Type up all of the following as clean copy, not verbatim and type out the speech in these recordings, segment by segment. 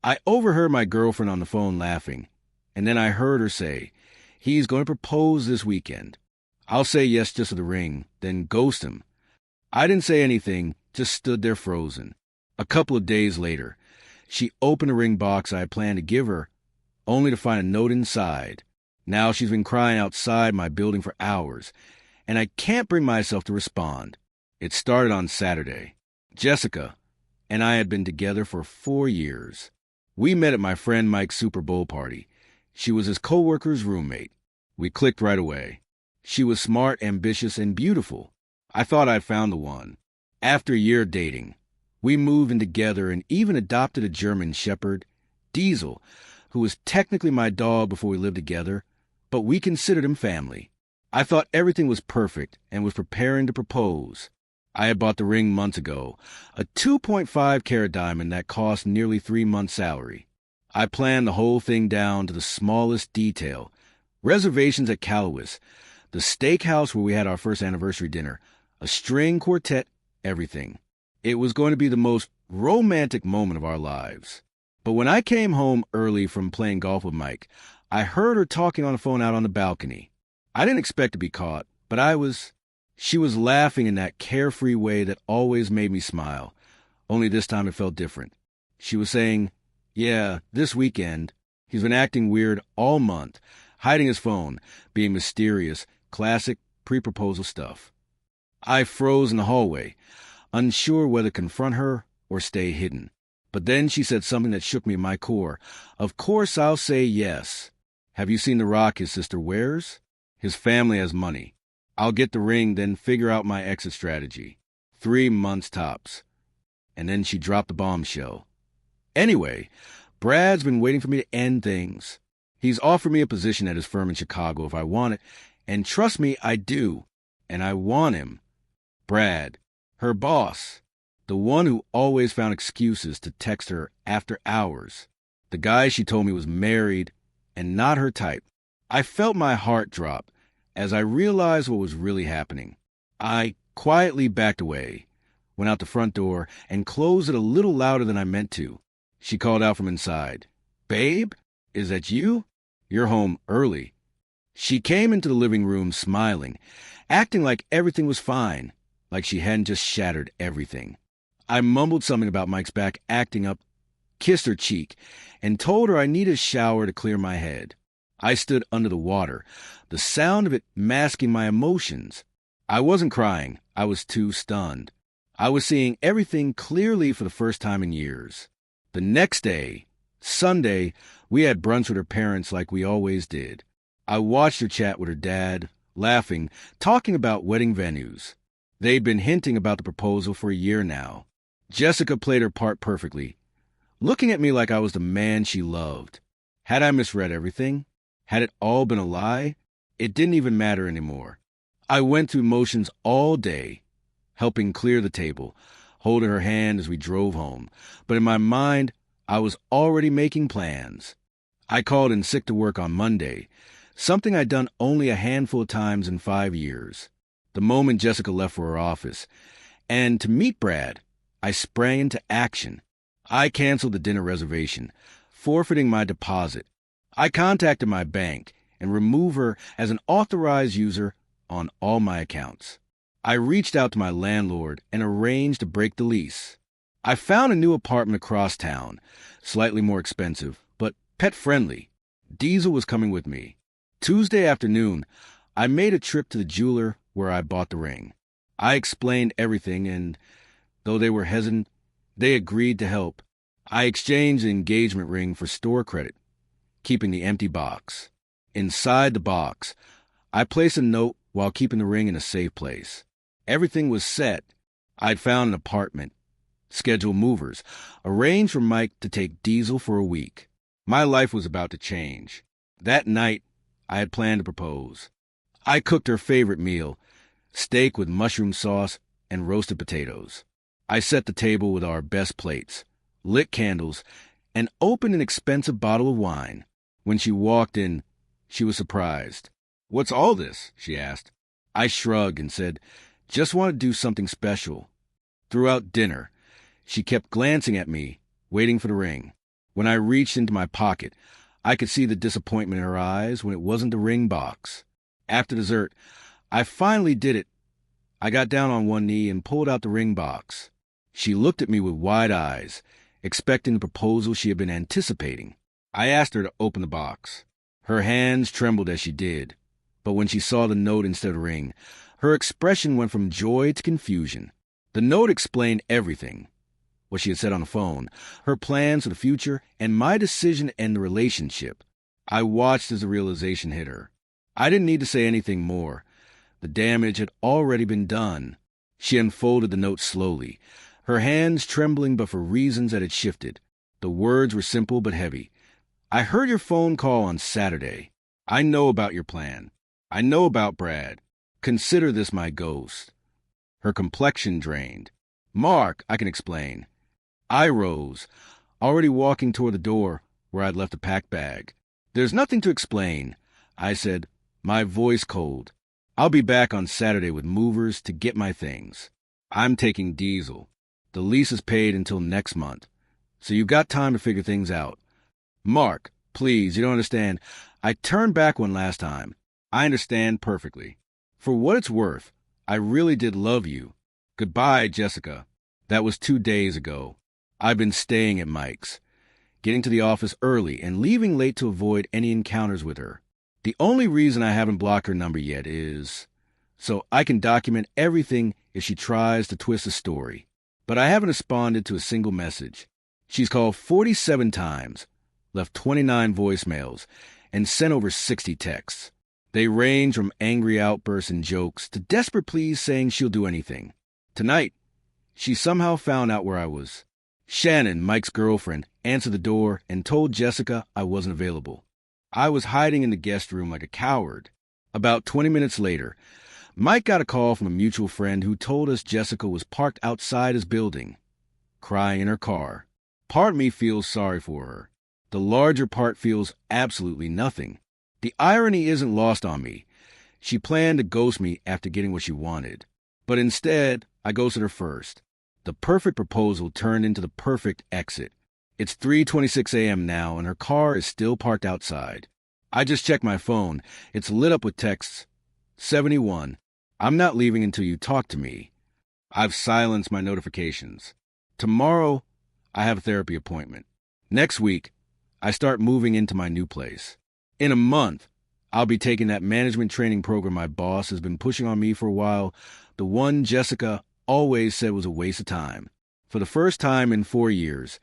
I overheard my girlfriend on the phone laughing, and then I heard her say, "He's going to propose this weekend. I'll say yes just for the ring, then ghost him." I didn't say anything, just stood there frozen. A couple of days later, she opened a ring box I had planned to give her, only to find a note inside. Now she's been crying outside my building for hours, and I can't bring myself to respond. It started on Saturday. Jessica and I had been together for 4 years. We met at my friend Mike's Super Bowl party. She was his coworker's roommate. We clicked right away. She was smart, ambitious, and beautiful. I thought I'd found the one. After a year dating, we moved in together and even adopted a German shepherd, Diesel, who was technically my dog before we lived together, but we considered him family. I thought everything was perfect and was preparing to propose. I had bought the ring months ago, a 2.5 carat diamond that cost nearly 3 months' salary. I planned the whole thing down to the smallest detail. Reservations at Callowis, the steakhouse where we had our first anniversary dinner, a string quartet, everything. It was going to be the most romantic moment of our lives. But when I came home early from playing golf with Mike, I heard her talking on the phone out on the balcony. I didn't expect to be caught, but She was laughing in that carefree way that always made me smile, only this time it felt different. She was saying, "Yeah, this weekend. He's been acting weird all month, hiding his phone, being mysterious, classic pre-proposal stuff." I froze in the hallway, unsure whether to confront her or stay hidden. But then she said something that shook me in my core. "Of course I'll say yes. Have you seen the rock his sister wears? His family has money. I'll get the ring, then figure out my exit strategy. 3 months tops." And then she dropped the bombshell. "Anyway, Brad's been waiting for me to end things. He's offered me a position at his firm in Chicago if I want it, and trust me, I do. And I want him." Brad, her boss, the one who always found excuses to text her after hours. The guy she told me was married and not her type. I felt my heart drop as I realized what was really happening. I quietly backed away, went out the front door, and closed it a little louder than I meant to. She called out from inside, "Babe, is that you? You're home early." She came into the living room smiling, acting like everything was fine, like she hadn't just shattered everything. I mumbled something about Mike's back acting up, kissed her cheek, and told her I needed a shower to clear my head. I stood under the water, the sound of it masking my emotions. I wasn't crying. I was too stunned. I was seeing everything clearly for the first time in years. The next day, Sunday, we had brunch with her parents like we always did. I watched her chat with her dad, laughing, talking about wedding venues. They'd been hinting about the proposal for a year now. Jessica played her part perfectly, looking at me like I was the man she loved. Had I misread everything? Had it all been a lie? It didn't even matter anymore. I went through motions all day, helping clear the table, holding her hand as we drove home. But in my mind, I was already making plans. I called in sick to work on Monday, something I'd done only a handful of times in 5 years. The moment Jessica left for her office. And to meet Brad, I sprang into action. I canceled the dinner reservation, forfeiting my deposit. I contacted my bank and removed her as an authorized user on all my accounts. I reached out to my landlord and arranged to break the lease. I found a new apartment across town, slightly more expensive, but pet-friendly. Diesel was coming with me. Tuesday afternoon, I made a trip to the jeweler where I bought the ring. I explained everything, and though they were hesitant, they agreed to help. I exchanged the engagement ring for store credit, keeping the empty box. Inside the box, I placed a note while keeping the ring in a safe place. Everything was set. I'd found an apartment, scheduled movers, arranged for Mike to take Diesel for a week. My life was about to change. That night, I had planned to propose. I cooked her favorite meal, steak with mushroom sauce and roasted potatoes. I set the table with our best plates, lit candles, and opened an expensive bottle of wine. When she walked in, she was surprised. "What's all this?" she asked. I shrugged and said, "Just want to do something special." Throughout dinner, she kept glancing at me, waiting for the ring. When I reached into my pocket, I could see the disappointment in her eyes when it wasn't the ring box. After dessert, I finally did it. I got down on one knee and pulled out the ring box. She looked at me with wide eyes, expecting the proposal she had been anticipating. I asked her to open the box. Her hands trembled as she did, but when she saw the note instead of the ring, her expression went from joy to confusion. The note explained everything. What she had said on the phone, her plans for the future, and my decision to end the relationship. I watched as the realization hit her. I didn't need to say anything more. The damage had already been done. She unfolded the note slowly, her hands trembling but for reasons that had shifted. The words were simple but heavy. I heard your phone call on Saturday. I know about your plan. I know about Brad. Consider this my ghost. Her complexion drained. Mark, I can explain. I rose, already walking toward the door where I'd left a packed bag. There's nothing to explain, I said, my voice cold. I'll be back on Saturday with movers to get my things. I'm taking Diesel. The lease is paid until next month, so you've got time to figure things out. Mark, please, you don't understand. I turned back one last time. I understand perfectly. For what it's worth, I really did love you. Goodbye, Jessica. That was 2 days ago. I've been staying at Mike's, getting to the office early and leaving late to avoid any encounters with her. The only reason I haven't blocked her number yet is so I can document everything if she tries to twist the story. But I haven't responded to a single message. She's called 47 times, left 29 voicemails, and sent over 60 texts. They range from angry outbursts and jokes to desperate pleas saying she'll do anything. Tonight, she somehow found out where I was. Shannon, Mike's girlfriend, answered the door and told Jessica I wasn't available. I was hiding in the guest room like a coward. About 20 minutes later, Mike got a call from a mutual friend who told us Jessica was parked outside his building, crying in her car. Part of me feels sorry for her. The larger part feels absolutely nothing. The irony isn't lost on me. She planned to ghost me after getting what she wanted. But instead, I ghosted her first. The perfect proposal turned into the perfect exit. It's 3:26 a.m. now, and her car is still parked outside. I just checked my phone. It's lit up with texts. 71. I'm not leaving until you talk to me. I've silenced my notifications. Tomorrow, I have a therapy appointment. Next week, I start moving into my new place. In a month, I'll be taking that management training program my boss has been pushing on me for a while, the one Jessica always said was a waste of time. For the first time in 4 years,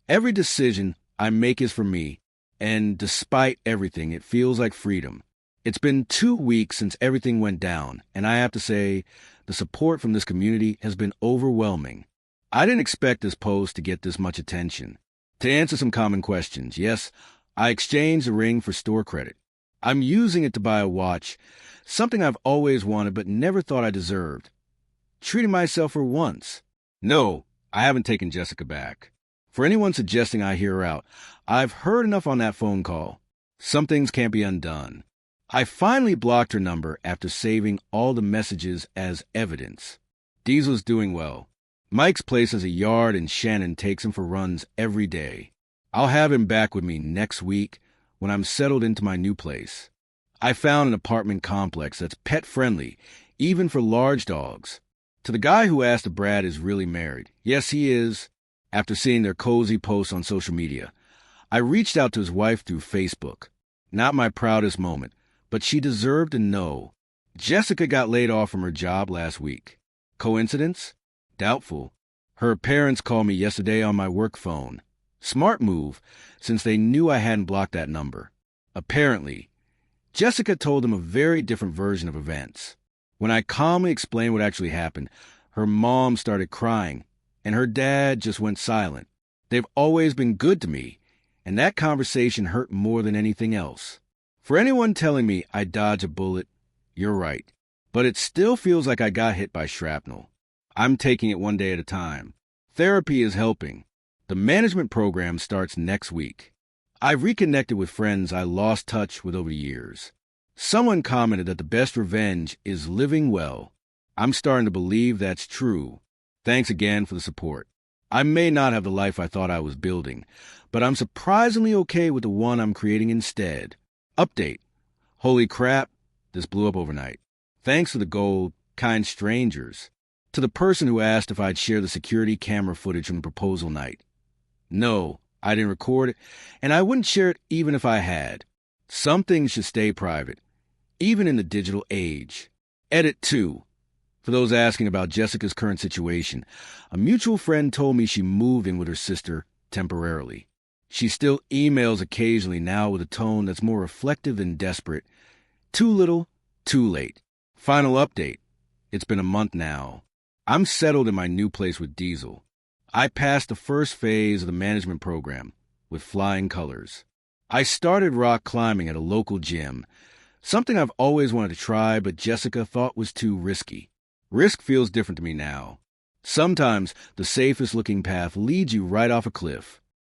every decision I make is for me, and despite everything, it feels like freedom. It's been 2 weeks since everything went down, and I have to say, the support from this community has been overwhelming. I didn't expect this post to get this much attention. To answer some common questions, yes, I exchanged the ring for store credit. I'm using it to buy a watch, something I've always wanted but never thought I deserved. Treating myself for once. No, I haven't taken Jessica back. For anyone suggesting I hear her out, I've heard enough on that phone call. Some things can't be undone. I finally blocked her number after saving all the messages as evidence. Diesel's doing well. Mike's place has a yard and Shannon takes him for runs every day. I'll have him back with me next week when I'm settled into my new place. I found an apartment complex that's pet-friendly, even for large dogs. To the guy who asked if Brad is really married, yes, he is, after seeing their cozy posts on social media. I reached out to his wife through Facebook. Not my proudest moment, but she deserved to know. Jessica got laid off from her job last week. Coincidence? Doubtful. Her parents called me yesterday on my work phone. Smart move, since they knew I hadn't blocked that number. Apparently, Jessica told them a very different version of events. When I calmly explained what actually happened, her mom started crying, and her dad just went silent. They've always been good to me, and that conversation hurt more than anything else. For anyone telling me I dodged a bullet, you're right. But it still feels like I got hit by shrapnel. I'm taking it one day at a time. Therapy is helping. The management program starts next week. I've reconnected with friends I lost touch with over the years. Someone commented that the best revenge is living well. I'm starting to believe that's true. Thanks again for the support. I may not have the life I thought I was building, but I'm surprisingly okay with the one I'm creating instead. Update. Holy crap, this blew up overnight. Thanks to the gold, kind strangers. To the person who asked if I'd share the security camera footage from the proposal night. No, I didn't record it, and I wouldn't share it even if I had. Some things should stay private, even in the digital age. Edit 2. For those asking about Jessica's current situation, a mutual friend told me she moved in with her sister temporarily. She still emails occasionally now with a tone that's more reflective than desperate. Too little, too late. Final update. It's been a month now. I'm settled in my new place with Diesel. I passed the first phase of the management program with flying colors. I started rock climbing at a local gym, something I've always wanted to try, but Jessica thought was too risky. Risk feels different to me now. Sometimes the safest looking path leads you right off a cliff.